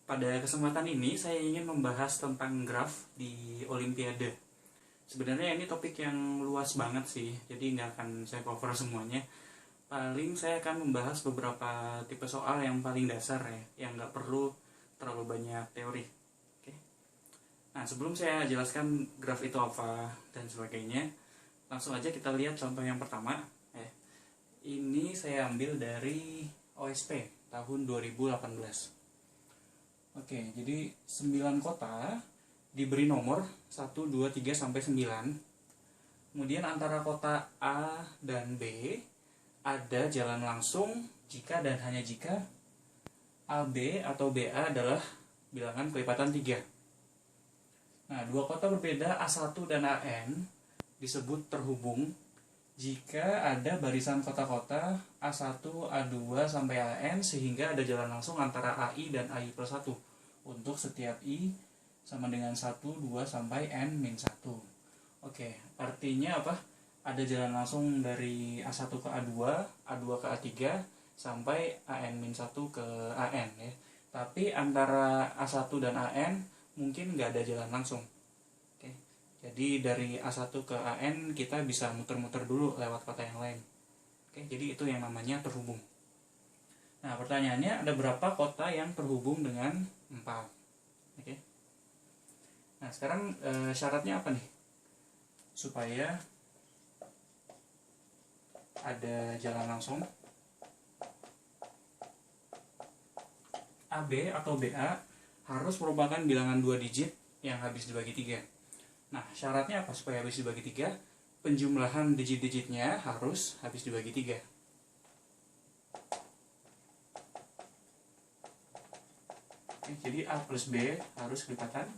Pada kesempatan ini saya ingin membahas tentang graf di Olimpiade. Sebenarnya ini topik yang luas banget sih, jadi nggak akan saya cover semuanya. Paling saya akan membahas beberapa tipe soal yang paling dasar ya, yang nggak perlu terlalu banyak teori. Oke. Nah, sebelum saya jelaskan graf itu apa dan sebagainya, langsung aja kita lihat contoh yang pertama. Ini saya ambil dari OSP tahun 2018. Oke, jadi 9 kota diberi nomor 1, 2, 3, sampai 9. Kemudian antara kota A dan B ada jalan langsung jika dan hanya jika AB atau BA adalah bilangan kelipatan 3. Nah, dua kota berbeda A1 dan AN disebut terhubung jika ada barisan kota-kota A1, A2, sampai AN sehingga ada jalan langsung antara AI dan AI plus 1 untuk setiap I sama dengan 1, 2, sampai N-1. Oke, artinya apa? Ada jalan langsung dari A1 ke A2, A2 ke A3, sampai AN-1 ke AN ya. Tapi antara A1 dan AN mungkin nggak ada jalan langsung. Jadi dari A1 ke AN kita bisa muter-muter dulu lewat kota yang lain. Oke, jadi itu yang namanya terhubung. Nah, pertanyaannya ada berapa kota yang terhubung dengan 4? Oke. Nah, sekarang syaratnya apa nih? Supaya ada jalan langsung AB atau BA harus merupakan bilangan 2 digit yang habis dibagi 3. Nah, syaratnya apa supaya habis dibagi 3? Penjumlahan digit-digitnya harus habis dibagi 3. Oke, jadi A plus B harus kelipatan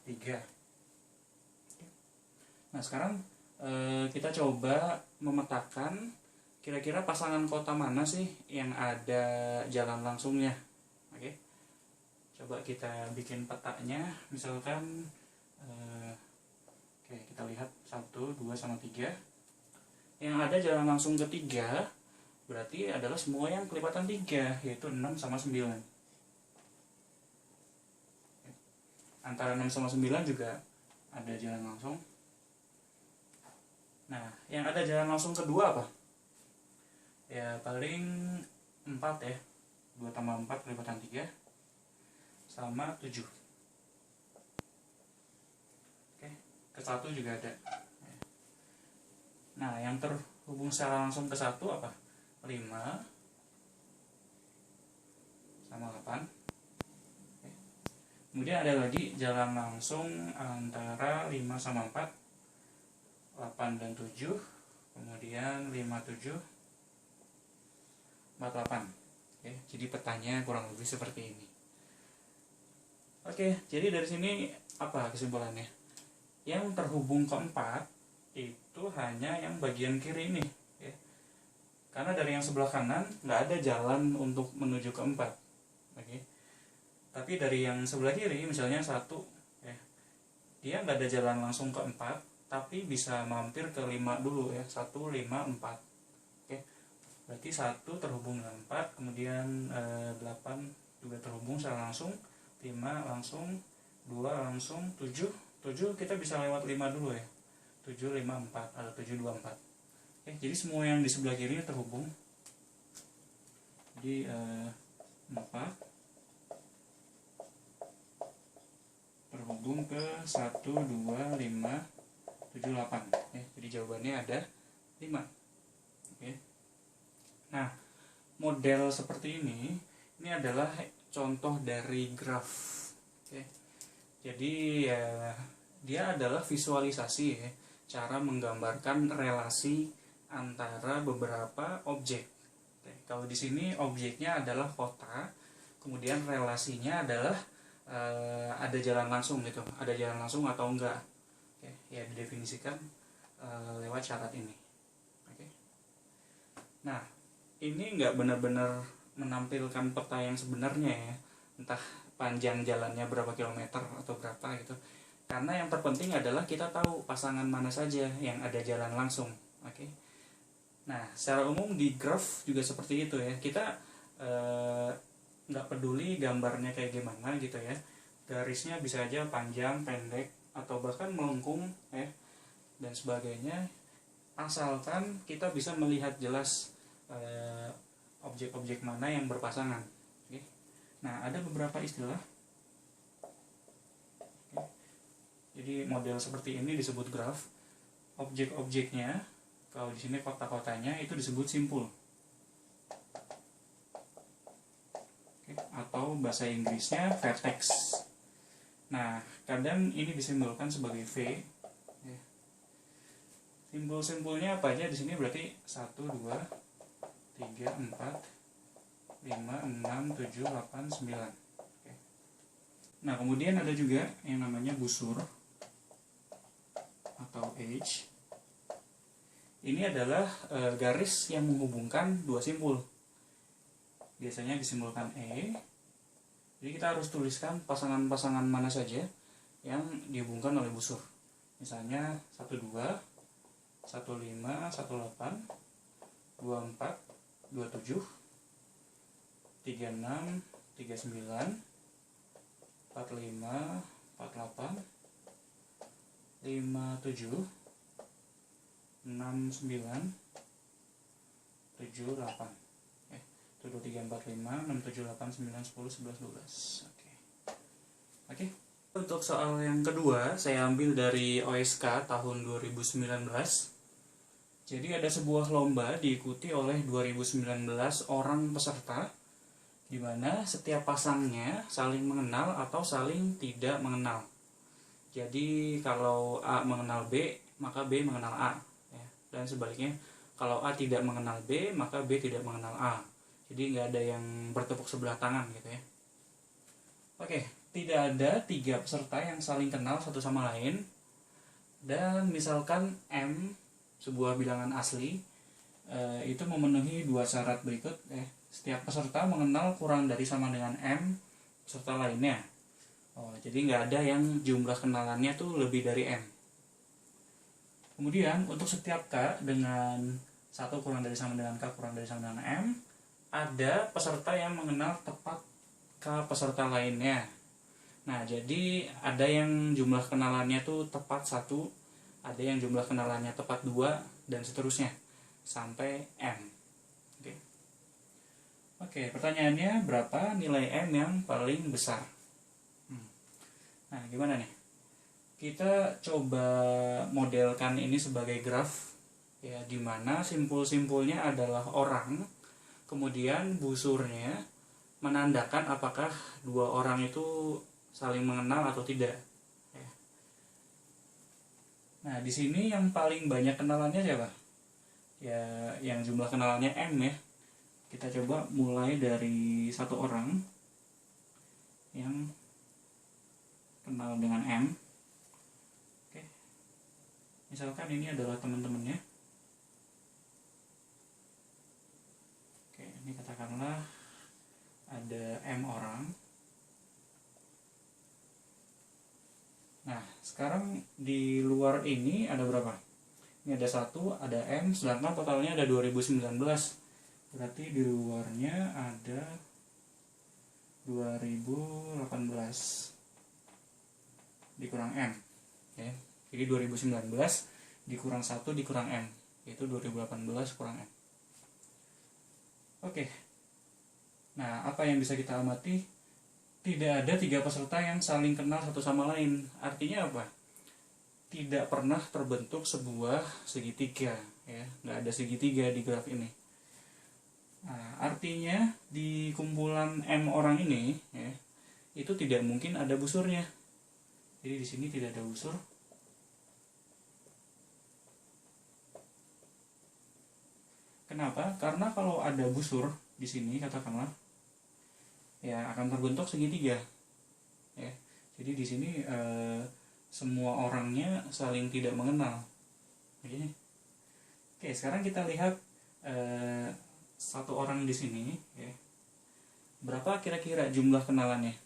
3. Nah, sekarang kita coba memetakan kira-kira pasangan kota mana sih yang ada jalan langsungnya. Oke, coba kita bikin petanya. Misalkan oke, kita lihat 1, 2, sama 3. Yang ada jalan langsung ketiga berarti adalah semua yang kelipatan 3, yaitu 6 sama 9. Antara 6 sama 9 juga ada jalan langsung. Nah, yang ada jalan langsung kedua apa? Ya paling 4 ya. 2 tambah 4 kelipatan 3 sama 7. Ke 1 juga ada. Nah, yang terhubung secara langsung ke 1 apa? 5 sama 8. Kemudian ada lagi jalan langsung antara 5 sama 4, 8 dan 7. Kemudian 5, 7, 4, 8. Oke, jadi petanya kurang lebih seperti ini. Oke, jadi dari sini apa kesimpulannya? Yang terhubung keempat itu hanya yang bagian kiri ini ya. Karena dari yang sebelah kanan nggak ada jalan untuk menuju ke 4. Oke. Tapi dari yang sebelah kiri misalnya 1 ya, dia nggak ada jalan langsung ke 4, tapi bisa mampir ke 5 dulu ya. 1, 5, 4. Oke. Berarti 1 terhubung dengan 4, kemudian 8 juga terhubung secara langsung, 5 langsung, 2 langsung, 7 kita bisa lewat 5 dulu ya. 7, 5, 4 atau 7, 2, 4. Oke, jadi semua yang di sebelah kiri terhubung. Jadi 4 terhubung ke 1, 2, 5, 7, 8. Oke, jadi jawabannya ada 5. Oke. Nah, model seperti ini adalah contoh dari graf. Oke. Jadi ya dia adalah visualisasi ya, cara menggambarkan relasi antara beberapa objek. Oke, kalau di sini objeknya adalah kota, kemudian relasinya adalah ada jalan langsung gitu, ada jalan langsung atau enggak. Oke, ya didefinisikan lewat syarat ini. Oke. Nah, ini enggak benar-benar menampilkan peta yang sebenarnya ya, entah panjang jalannya berapa kilometer atau berapa gitu. Karena yang terpenting adalah kita tahu pasangan mana saja yang ada jalan langsung. Oke. Nah, secara umum di graf juga seperti itu ya. Kita nggak peduli gambarnya kayak gimana gitu ya, garisnya bisa aja panjang, pendek, atau bahkan melengkung ya, dan sebagainya, asalkan kita bisa melihat jelas objek-objek mana yang berpasangan. Oke. Nah, ada beberapa istilah. Oke. Jadi model seperti ini disebut graf. Objek-objeknya, kalau di sini kota-kotanya itu disebut simpul. Oke. Atau bahasa Inggrisnya vertex. Nah, kadang ini disimbolkan sebagai V. Simbol-simbolnya apa aja di sini berarti 1, 2, 3, 4, 5, 6, 7, 8, 9. Oke. Nah, kemudian ada juga yang namanya busur atau edge. Ini adalah garis yang menghubungkan dua simpul. Biasanya disimbolkan E. Jadi kita harus tuliskan pasangan-pasangan mana saja yang dihubungkan oleh busur. Misalnya 1, 2, 15, 18, 24, 27, 36, 39, 45, 48, 57, 69, 78. 1, 2, 3, 4, 5, 6, 7, 8, 9, 10, 11, 12. Oke. Untuk soal yang kedua, saya ambil dari OSK tahun 2019. Jadi ada sebuah lomba diikuti oleh 2019 orang peserta, di mana setiap pasangnya saling mengenal atau saling tidak mengenal. Jadi kalau A mengenal B, maka B mengenal A. Ya. Dan sebaliknya, kalau A tidak mengenal B, maka B tidak mengenal A. Jadi nggak ada yang bertepuk sebelah tangan gitu ya. Oke, tidak ada 3 peserta yang saling kenal satu sama lain. Dan misalkan M, sebuah bilangan asli, itu memenuhi 2 syarat berikut. Setiap peserta mengenal kurang dari sama dengan M peserta lainnya. Jadi nggak ada yang jumlah kenalannya tuh lebih dari M. Kemudian untuk setiap K dengan 1 kurang dari sama dengan K kurang dari sama dengan M, ada peserta yang mengenal tepat K peserta lainnya. Nah, jadi ada yang jumlah kenalannya tuh tepat 1, ada yang jumlah kenalannya tepat 2, dan seterusnya sampai M. Oke, pertanyaannya berapa nilai M yang paling besar? Nah, gimana nih? Kita coba modelkan ini sebagai graf, ya, di mana simpul-simpulnya adalah orang, kemudian busurnya menandakan apakah 2 orang itu saling mengenal atau tidak. Nah, di sini yang paling banyak kenalannya siapa? Ya, yang jumlah kenalannya M ya. Kita coba mulai dari 1 orang yang kenal dengan M. Oke. Misalkan ini adalah teman-temannya. Oke, ini katakanlah ada M orang. Nah, sekarang di luar ini ada berapa? Ini ada 1, ada M, sedangkan totalnya ada 2019. Berarti di luarnya ada 2018 dikurang M. Ya. Jadi 2019 dikurang 1 dikurang M, yaitu 2018 kurang M. Oke. Nah, apa yang bisa kita amati? Tidak ada 3 peserta yang saling kenal satu sama lain. Artinya apa? Tidak pernah terbentuk sebuah segitiga, ya. Nggak ada segitiga di graf ini. Nah, artinya di kumpulan M orang ini, ya, itu tidak mungkin ada busurnya. Jadi di sini tidak ada busur. Kenapa? Karena kalau ada busur di sini, katakanlah, ya akan terbentuk segitiga. Ya. Jadi di sini semua orangnya saling tidak mengenal. Oke, sekarang kita lihat 1 orang di sini. Ya. Berapa kira-kira jumlah kenalannya?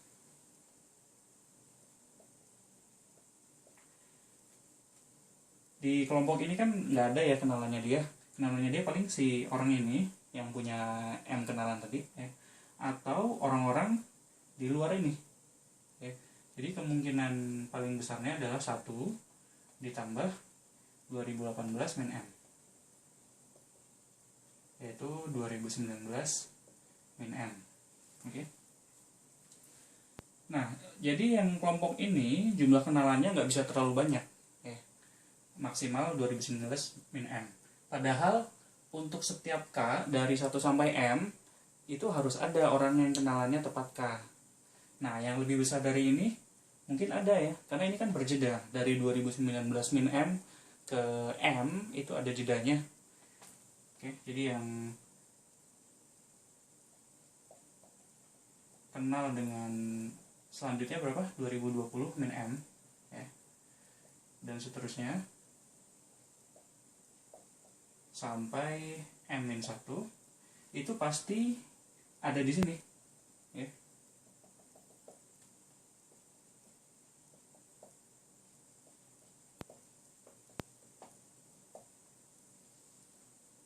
Di kelompok ini kan nggak ada ya kenalannya dia. Kenalannya dia paling si orang ini yang punya M kenalan tadi. Ya. atau orang-orang di luar ini. Oke. Jadi kemungkinan paling besarnya adalah 1 ditambah 2018 min M, yaitu 2019 min M. Oke. Nah, jadi yang kelompok ini jumlah kenalannya nggak bisa terlalu banyak, maksimal 2019 min M. Padahal untuk setiap K dari 1 sampai M itu harus ada orang yang kenalannya tepat K. Nah, yang lebih besar dari ini mungkin ada ya, karena ini kan berjeda dari 2019 min M ke M itu ada jedanya. Oke, jadi yang kenal dengan selanjutnya berapa? 2020 min M ya. Dan seterusnya sampai M-1 itu pasti ada di sini ya.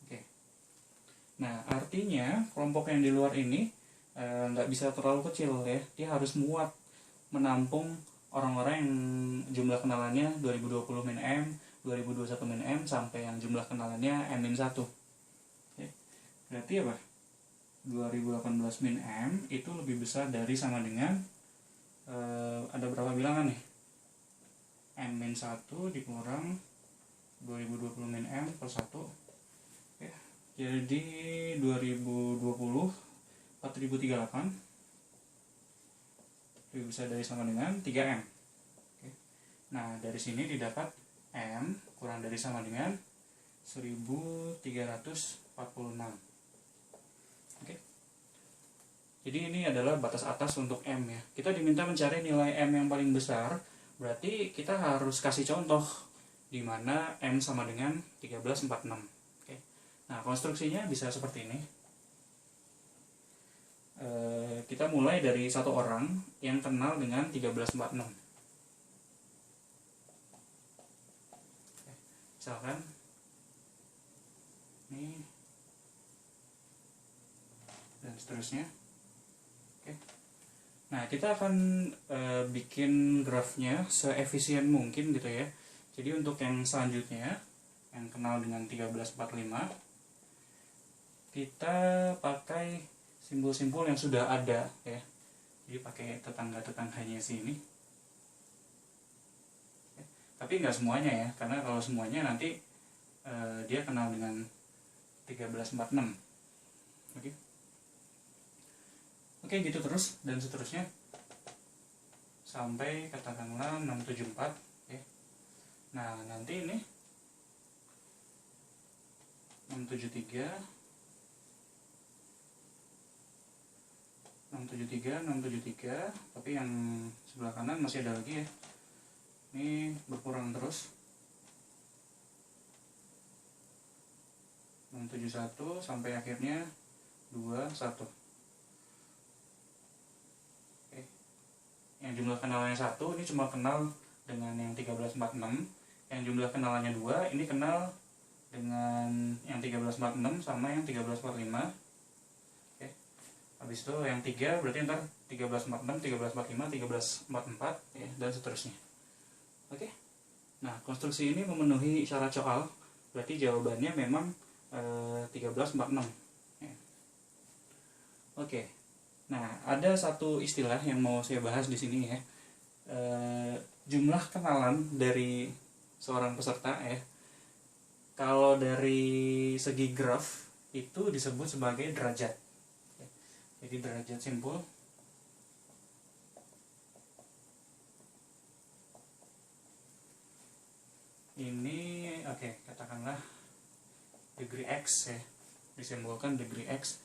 Oke. Nah, artinya kelompok yang di luar ini nggak bisa terlalu kecil ya. Dia harus muat menampung orang-orang yang jumlah kenalannya 2020 min M, 2021 min M, sampai yang jumlah kenalannya M-1. Oke. Berarti apa? 2018 min M itu lebih besar dari sama dengan ada berapa bilangan nih? M-1 dikurang 2020 min M per 1. Oke. Jadi 2020 4038 lebih besar dari sama dengan 3M. Oke. Nah, dari sini didapat M kurang dari sama dengan 1346. Oke. Jadi ini adalah batas atas untuk M ya. Kita diminta mencari nilai M yang paling besar, berarti kita harus kasih contoh di mana M sama dengan 1346. Oke. Nah, konstruksinya bisa seperti ini. Kita mulai dari satu orang yang kenal dengan 1346. Misalkan ini dan seterusnya. Oke. Nah, kita akan bikin grafnya seefisien mungkin gitu ya. Jadi untuk yang selanjutnya yang kenal dengan 1345, kita pakai simbol-simbol yang sudah ada ya. Jadi pakai tetangga-tetangganya sini. Tapi nggak semuanya ya, karena kalau semuanya nanti dia kenal dengan 1346. Oke. Oke, gitu terus dan seterusnya sampai katakanlah 674 ya. Nah, nanti ini 673 673, tapi yang sebelah kanan masih ada lagi ya. Ini berkurang terus. 671 sampai akhirnya 21. Oke. Yang jumlah kenalannya 1 ini cuma kenal dengan yang 1346. Yang jumlah kenalannya 2 ini kenal dengan yang 1346 sama yang 1345. Habis itu yang 3 berarti ntar 1346, 1345, 1344 ya, dan seterusnya. Oke. Nah, konstruksi ini memenuhi syarat soal. Berarti jawabannya memang 1346 ya. Oke. Nah, ada satu istilah yang mau saya bahas di sini ya. Jumlah kenalan dari seorang peserta ya. Kalau dari segi graf itu disebut sebagai derajat. Jadi derajat simpul ini katakanlah degree X ya, disimbolkan degree X.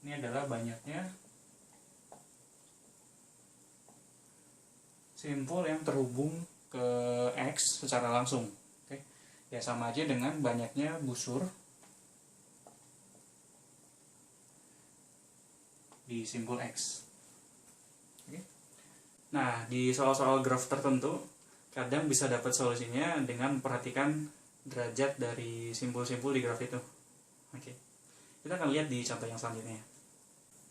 Ini adalah banyaknya simpul yang terhubung ke X secara langsung. Oke. Ya, sama aja dengan banyaknya busur di simpul X. Oke. Nah, di soal-soal graf tertentu kadang bisa dapat solusinya dengan memperhatikan derajat dari simpul-simpul di graf itu. Oke. Kita akan lihat di contoh yang selanjutnya.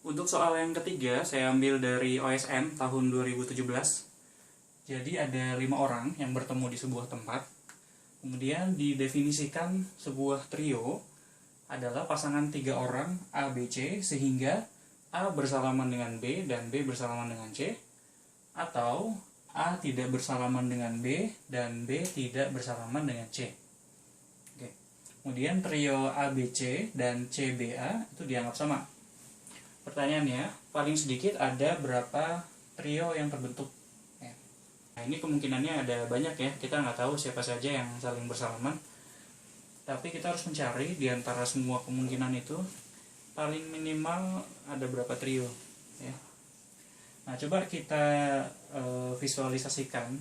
Untuk soal yang ketiga, saya ambil dari OSM tahun 2017. Jadi ada 5 orang yang bertemu di sebuah tempat. Kemudian didefinisikan sebuah trio adalah pasangan 3 orang A, B, C, sehingga A bersalaman dengan B dan B bersalaman dengan C, atau A tidak bersalaman dengan B dan B tidak bersalaman dengan C. Oke. Kemudian trio ABC dan CBA itu dianggap sama. Pertanyaannya, paling sedikit ada berapa trio yang terbentuk? Nah, ini kemungkinannya ada banyak ya, kita nggak tahu siapa saja yang saling bersalaman. Tapi kita harus mencari di antara semua kemungkinan itu paling minimal ada berapa trio ya. Nah, coba kita visualisasikan.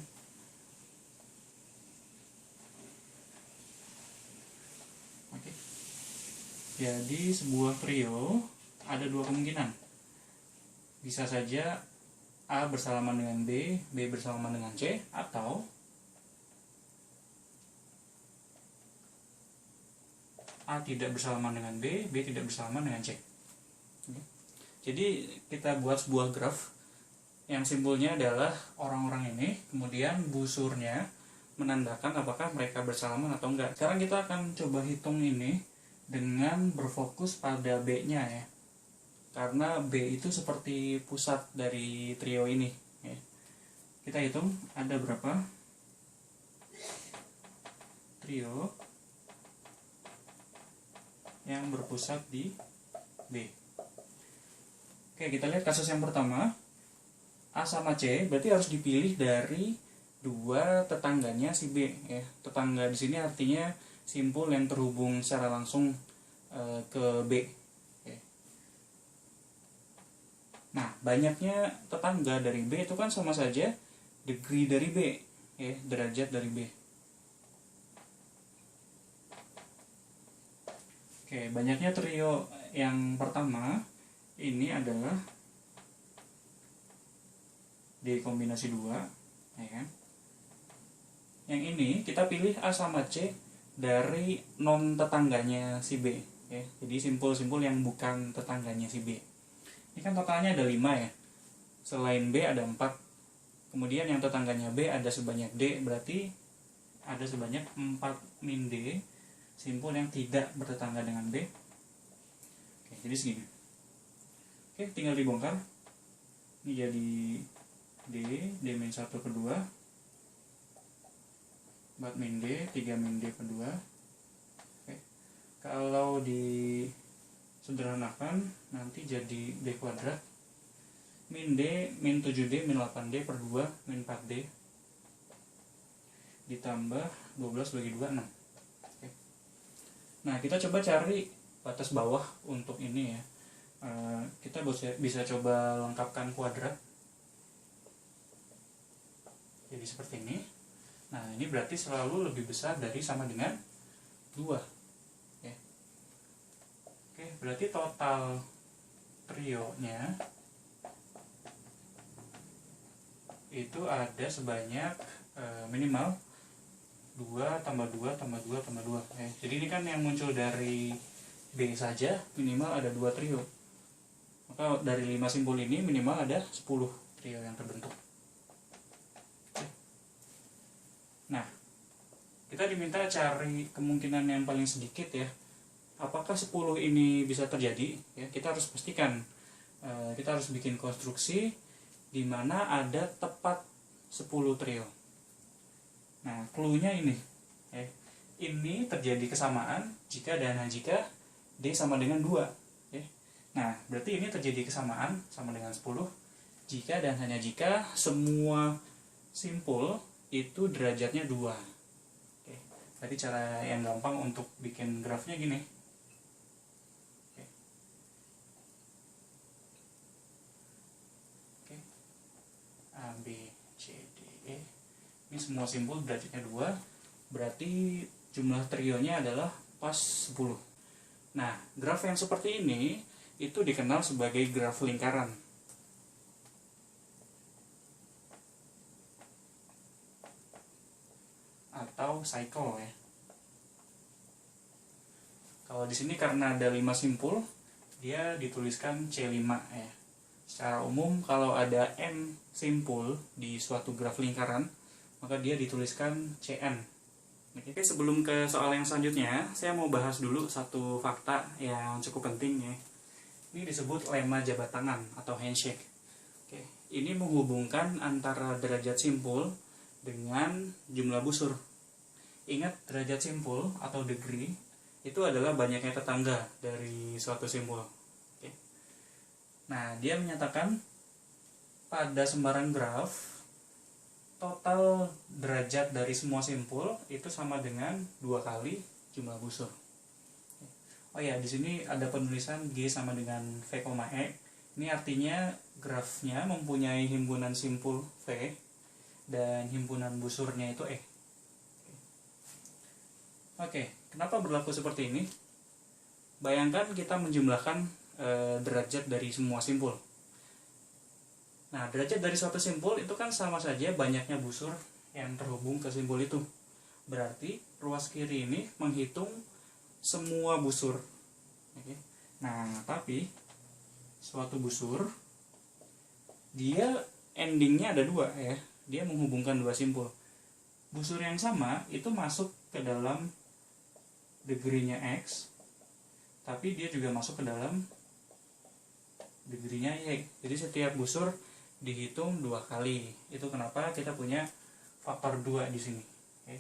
Oke. Jadi sebuah trio ada 2 kemungkinan. Bisa saja A bersalaman dengan B, B bersalaman dengan C, atau A tidak bersalaman dengan B, B tidak bersalaman dengan C. Jadi kita buat sebuah graf yang simpulnya adalah orang-orang ini, kemudian busurnya menandakan apakah mereka bersalaman atau enggak. Sekarang kita akan coba hitung ini dengan berfokus pada B-nya ya. Karena B itu seperti pusat dari trio ini ya. Kita hitung ada berapa trio yang berpusat di B. Oke, kita lihat kasus yang pertama. A sama C berarti harus dipilih dari 2 tetangganya si B ya. Tetangga di sini artinya simpul yang terhubung secara langsung ke B. Nah, banyaknya tetangga dari B itu kan sama saja degree dari B, ya, derajat dari B. Oke, banyaknya trio yang pertama ini adalah D kombinasi 2, ya kan? Yang ini kita pilih A sama C dari non tetangganya si B, ya. Jadi simpul-simpul yang bukan tetangganya si B. Ini kan totalnya ada 5 ya. Selain B ada 4. Kemudian yang tetangganya B ada sebanyak D, berarti ada sebanyak 4 min D simpul yang tidak bertetangga dengan B. Oke, jadi segini. Oke, tinggal dibongkar. Ini jadi D, D-1 kedua, 4 min D, 3 min D kedua. Oke. Kalau di sederhanakan nanti jadi D kuadrat min D min 7D min 8D per 2 min 4D ditambah 12 bagi 2, 6. Oke. Nah, kita coba cari batas bawah untuk ini ya. Kita bisa coba lengkapkan kuadrat jadi seperti ini. Nah, ini berarti selalu lebih besar dari sama dengan 2. Berarti total trionya itu ada sebanyak minimal 2 tambah 2 tambah 2 tambah 2. Jadi ini kan yang muncul dari B saja minimal ada 2 trio. Maka dari 5 simpul ini minimal ada 10 trio yang terbentuk. Nah, kita diminta cari kemungkinan yang paling sedikit ya. Apakah 10 ini bisa terjadi? Ya, kita harus pastikan. Kita harus bikin konstruksi di mana ada tepat 10 trio. Nah, clue-nya ini. Ini terjadi kesamaan jika dan hanya jika D sama dengan 2. Nah, berarti ini terjadi kesamaan sama dengan 10 jika dan hanya jika semua simpul itu derajatnya 2. Berarti cara yang gampang untuk bikin grafnya gini. A, B, C, D, E. Ini semua simpul derajatnya 2. Berarti jumlah trionya adalah pas 10. Nah, graf yang seperti ini itu dikenal sebagai graf lingkaran. Atau cycle ya. Kalau di sini karena ada 5 simpul, dia dituliskan C5 ya. Secara umum kalau ada n simpul di suatu graf lingkaran, maka dia dituliskan Cn. Oke, sebelum ke soal yang selanjutnya, saya mau bahas dulu satu fakta yang cukup penting ya. Ini disebut lemma jabat tangan atau handshake. Oke, ini menghubungkan antara derajat simpul dengan jumlah busur. Ingat, derajat simpul atau degree itu adalah banyaknya tetangga dari suatu simpul. Oke. Nah, dia menyatakan pada sembarang graf total derajat dari semua simpul itu sama dengan 2 kali jumlah busur. Oh ya, di sini ada penulisan G sama dengan V, E. Ini artinya grafnya mempunyai himpunan simpul V dan himpunan busurnya itu E. Oke, kenapa berlaku seperti ini? Bayangkan kita menjumlahkan derajat dari semua simpul. Nah, derajat dari suatu simpul itu kan sama saja banyaknya busur yang terhubung ke simpul itu. Berarti ruas kiri ini menghitung semua busur. Oke. Nah, tapi suatu busur dia endingnya ada 2 ya. Dia menghubungkan 2 simpul. Busur yang sama itu masuk ke dalam degree-nya X, tapi dia juga masuk ke dalam degree-nya Y. Jadi setiap busur dihitung 2 kali. Itu kenapa kita punya faktor 2 di sini. Oke.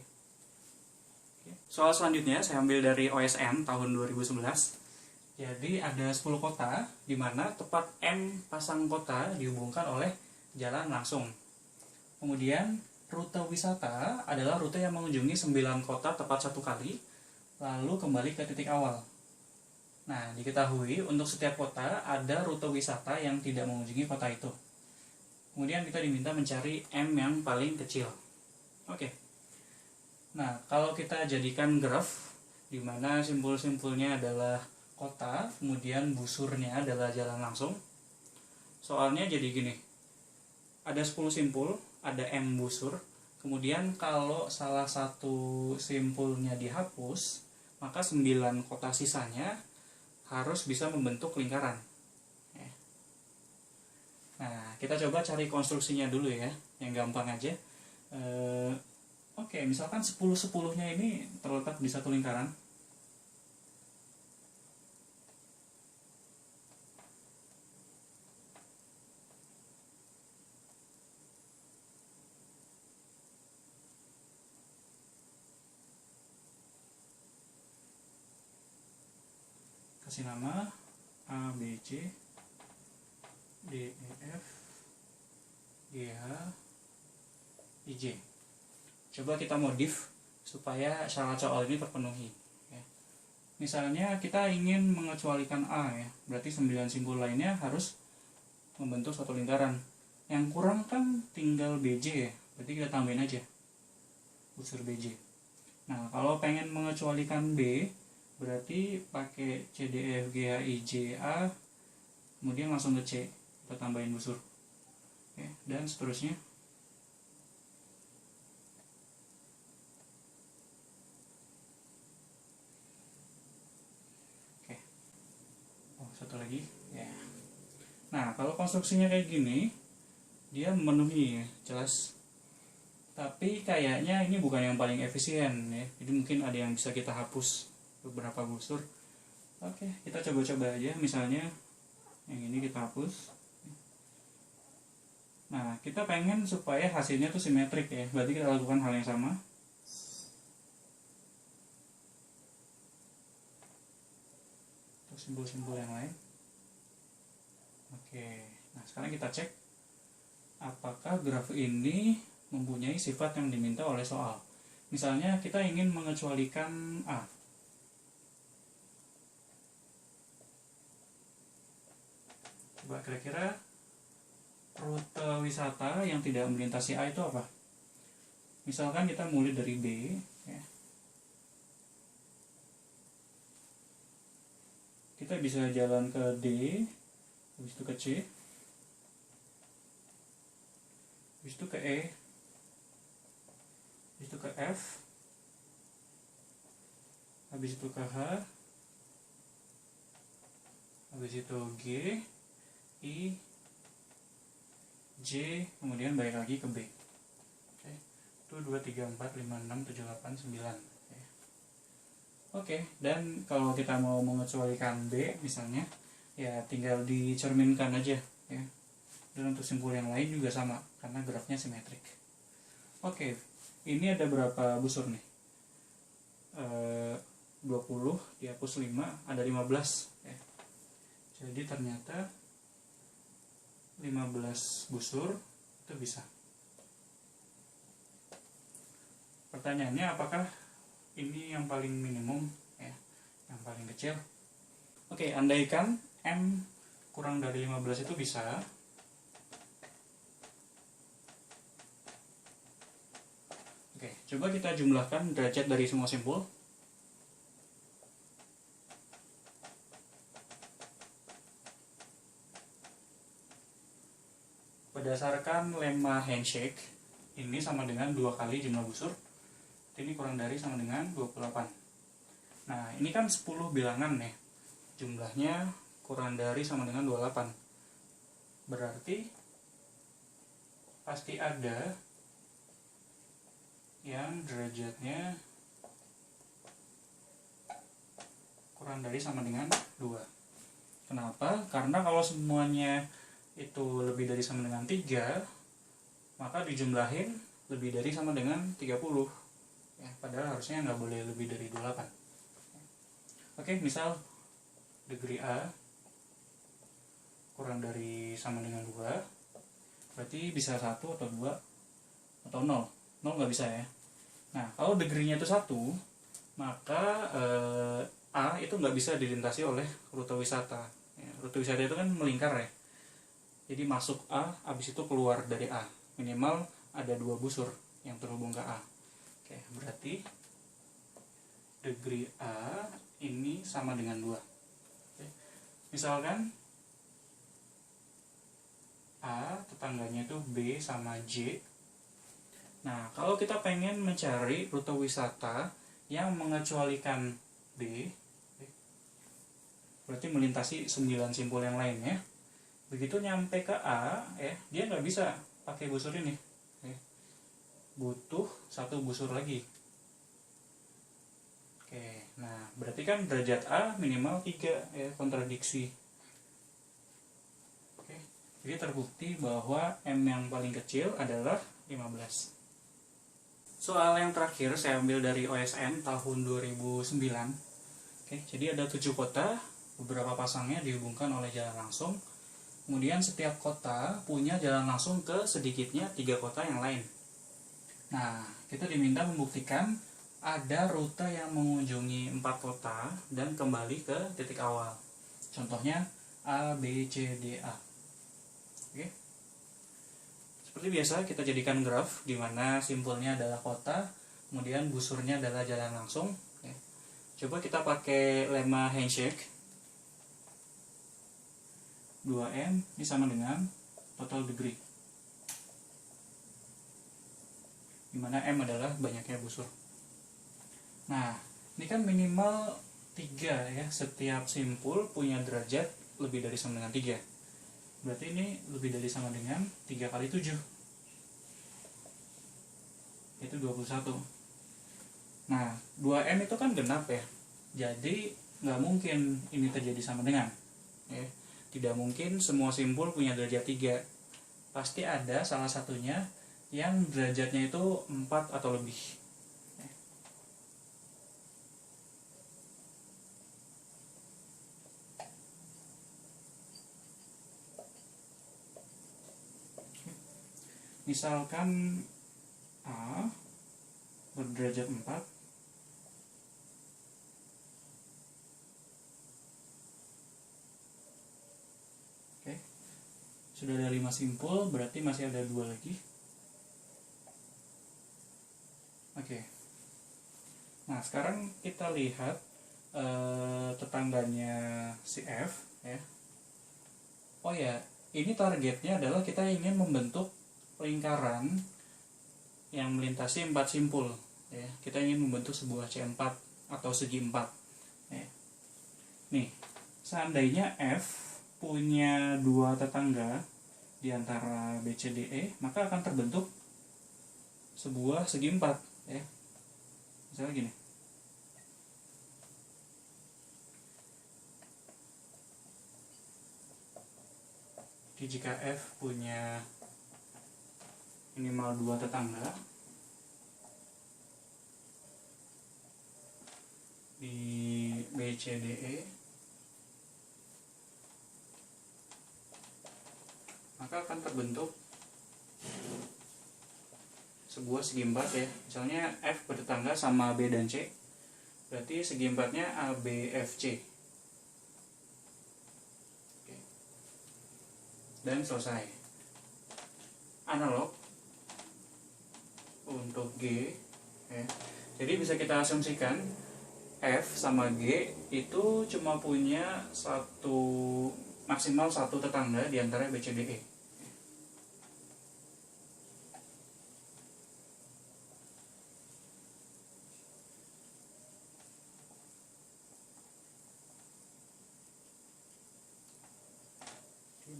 Soal selanjutnya saya ambil dari OSN tahun 2011. Jadi ada 10 kota di mana tepat M pasang kota dihubungkan oleh jalan langsung. Kemudian rute wisata adalah rute yang mengunjungi 9 kota tepat 1 kali, lalu kembali ke titik awal. Nah, diketahui untuk setiap kota ada rute wisata yang tidak mengunjungi kota itu. Kemudian kita diminta mencari M yang paling kecil. Oke. Nah, kalau kita jadikan graf di mana simpul-simpulnya adalah kota, kemudian busurnya adalah jalan langsung. Soalnya jadi gini. Ada 10 simpul, ada M busur. Kemudian kalau salah satu simpulnya dihapus, maka 9 kota sisanya harus bisa membentuk lingkaran. Nah, kita coba cari konstruksinya dulu ya, yang gampang aja. Oke, misalkan 10-10-nya ini terletak di satu lingkaran. Kasih nama A, B, C, D, E, F, G, H, I, J. Coba kita modif supaya syarat soal ini terpenuhi ya. Misalnya kita ingin mengecualikan A ya, berarti 9 simpul lainnya harus membentuk satu lingkaran. Yang kurang kan tinggal BJ ya, berarti kita tambahin aja busur BJ. Nah, kalau pengen mengecualikan B, berarti pakai C, D, E, F, G, H, I, J, A, kemudian langsung ke C, kita tambahin busur. Oke, dan seterusnya. Oke. Oh, satu lagi ya. Nah, kalau konstruksinya kayak gini, dia memenuhi ya, jelas. Tapi kayaknya ini bukan yang paling efisien ya. Jadi mungkin ada yang bisa kita hapus beberapa busur. Oke, kita coba-coba aja. Misalnya yang ini kita hapus. Nah, kita pengen supaya hasilnya tuh simetrik ya. Berarti kita lakukan hal yang sama. Untuk simbol-simbol yang lain. Oke, nah sekarang kita cek apakah graf ini mempunyai sifat yang diminta oleh soal. Misalnya kita ingin mengecualikan A. Coba kira-kira rute wisata yang tidak melintasi A itu apa? Misalkan kita mulai dari B ya. Kita bisa jalan ke D, habis itu ke C, habis itu ke E, habis itu ke F, habis itu ke H, habis itu G, I, J, kemudian balik lagi ke B. Oke. Itu 2, 3, 4, 5, 6, 7, 8, 9. Oke, dan kalau kita mau mengecualikan B misalnya, ya tinggal dicerminkan aja ya. Dan untuk simpul yang lain juga sama, karena grafnya simetrik. Oke, ini ada berapa busur nih? 20 dihapus 5, ada 15 ya. Jadi ternyata 15 busur itu bisa. Pertanyaannya, apakah ini yang paling minimum ya, yang paling kecil? Oke, andaikan M kurang dari 15 itu bisa. Oke, coba kita jumlahkan derajat dari semua simpul. Berdasarkan lemma handshake, ini sama dengan 2 kali jumlah busur. Ini kurang dari sama dengan 28. Nah, ini kan 10 bilangan nih. Jumlahnya kurang dari sama dengan 28. Berarti pasti ada yang derajatnya kurang dari sama dengan 2. Kenapa? Karena kalau semuanya itu lebih dari sama dengan 3, maka dijumlahin lebih dari sama dengan 30 ya, padahal harusnya nggak boleh lebih dari 28. Oke, misal degree A kurang dari sama dengan 2, berarti bisa 1 atau 2 atau 0. 0 nggak bisa ya. Nah, kalau degree-nya itu 1, maka A itu nggak bisa dilintasi oleh rute wisata ya. Rute wisata itu kan melingkar ya, jadi masuk A, habis itu keluar dari A. Minimal ada 2 busur yang terhubung ke A. Oke, berarti degree A ini sama dengan 2. Oke. Misalkan A, tetangganya itu B sama J. Nah, kalau kita pengen mencari rute wisata yang mengecualikan B, berarti melintasi 9 simpul yang lain ya. Begitu nyampe ke A, dia nggak bisa pakai busur ini. Butuh 1 busur lagi. Oke, nah berarti kan derajat A minimal 3 ya, kontradiksi. Oke, jadi terbukti bahwa M yang paling kecil adalah 15. Soal yang terakhir saya ambil dari OSN tahun 2009. Oke, jadi ada 7 kota, beberapa pasangnya dihubungkan oleh jalan langsung. Kemudian setiap kota punya jalan langsung ke sedikitnya 3 kota yang lain. Nah, kita diminta membuktikan ada rute yang mengunjungi 4 kota dan kembali ke titik awal. Contohnya A, B, C, D, A. Oke. Seperti biasa kita jadikan graf di mana simpulnya adalah kota, kemudian busurnya adalah jalan langsung. Oke. Coba kita pakai lemma handshake. 2M ini sama dengan total degree, dimana M adalah banyaknya busur. Nah, ini kan minimal 3 ya, setiap simpul punya derajat lebih dari sama dengan 3. Berarti ini lebih dari sama dengan 3 kali 7, itu 21. Nah, 2M itu kan genap ya, jadi nggak mungkin ini terjadi sama dengan ya. Tidak mungkin semua simpul punya derajat 3. Pasti ada salah satunya yang derajatnya itu 4 atau lebih. Misalkan A berderajat 4, sudah ada 5 simpul, berarti masih ada 2 lagi. Oke. Nah, sekarang kita lihat tetangganya si F ya. Oh ya, ini targetnya adalah kita ingin membentuk lingkaran yang melintasi 4 simpul ya. Kita ingin membentuk sebuah C4 atau segi 4 ya. Nih, seandainya F punya dua tetangga di antara B, C, D, E, maka akan terbentuk sebuah segi empat, ya. Misalnya gini. Jadi jika F punya minimal dua tetangga di B, C, D, E, maka akan terbentuk sebuah segi empat, ya. Misalnya F bertetangga sama B dan C, berarti segi empatnya ABFC. Oke. Dan selesai. Analog untuk G, ya. Jadi bisa kita asumsikan F sama G itu cuma punya maksimal satu tetangga di antara B, C, D, E.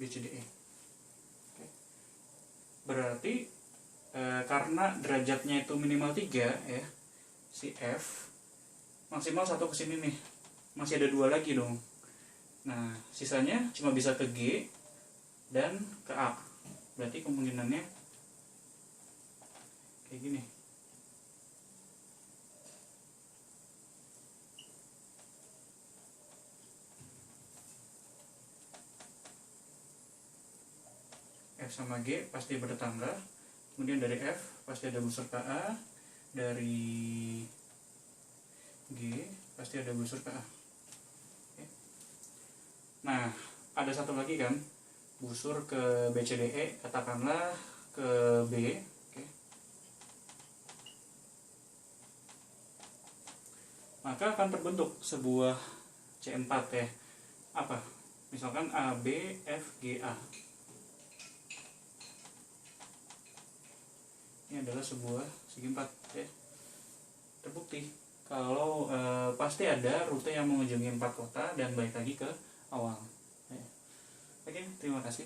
B, C, D, E. Oke. Berarti karena derajatnya itu minimal 3, ya, si F maksimal satu ke sini nih, masih ada dua lagi dong. Nah, sisanya cuma bisa ke G dan ke A. Berarti kemungkinannya kayak gini. F sama G pasti bertetangga. Kemudian dari F pasti ada busur ke A. Dari G pasti ada busur ke A. Oke. Nah, ada satu lagi kan, busur ke B, C, D, E, katakanlah ke B. Oke. Maka akan terbentuk sebuah C4, ya. Apa? Misalkan A, B, F, G, A. Ini adalah sebuah segi empat, ya. Terbukti kalau pasti ada rute yang mengunjungi 4 kota dan balik lagi ke awal, ya. Oke, terima kasih.